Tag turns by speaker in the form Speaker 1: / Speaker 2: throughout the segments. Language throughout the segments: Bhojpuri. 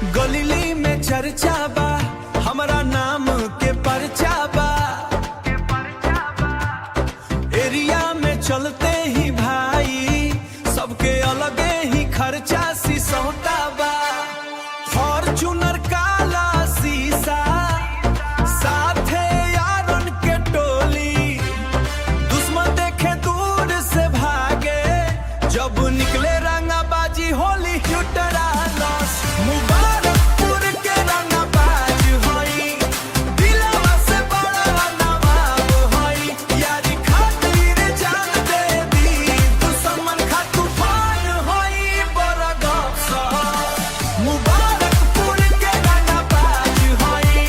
Speaker 1: गलीली में चर्चा बा, हमारा नाम के परचा बा। एरिया में चलते ही भाई सबके अलगे ही खर्चा सिसौता बा। फॉर्च्यूनर काला शीशा, साथे यारन के टोली, दुश्मन देखे दूर से भागे, जब निकले रंगाबाजी होली ह्यूटरा लॉस। मुबारकपुर के रंगाबाज होई, दिलवा से बड़ा नवाब होई, यारी खातिर जान दे दी, दुश्मन खा तूफान होई बरगस। मुबारकपुर के रंगाबाज होई,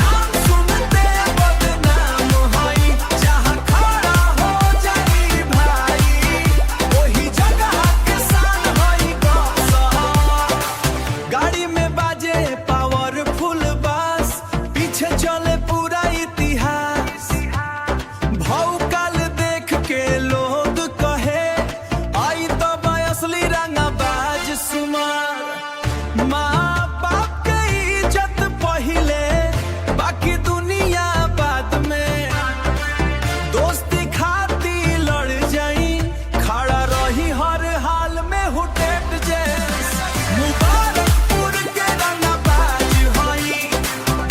Speaker 1: नाम सुनते बदनाम होई, जहाँ खड़ा हो जाई भाई वही जगह के शान होई गस। गाड़ी में बाजे पावरफुल बास, पीछे चले पूरा इतिहास। भौकाल देख के लोग कहे आई तो असली रंगाबाज सुमार। माँ बाप के इज्जत पहिले, बाकी दुनिया बाद में। दोस्ती खाती लड़ जाई, खड़ा रही हर हाल में हुटेट जैस। मुबारकपुर के रंगाबाज होई,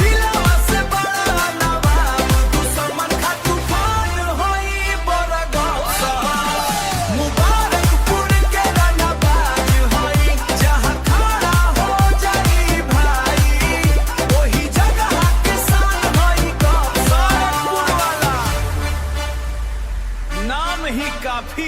Speaker 1: दिलवा से बड़ा नवाब, दुश्मन खा तूफान होई बरगस। मुबारकपुर के रंगाबाज होई, जहाँ खड़ा हो जाई भाई वही जगह के शान होई गस। मुबारकपुर वाला नाम ही काफी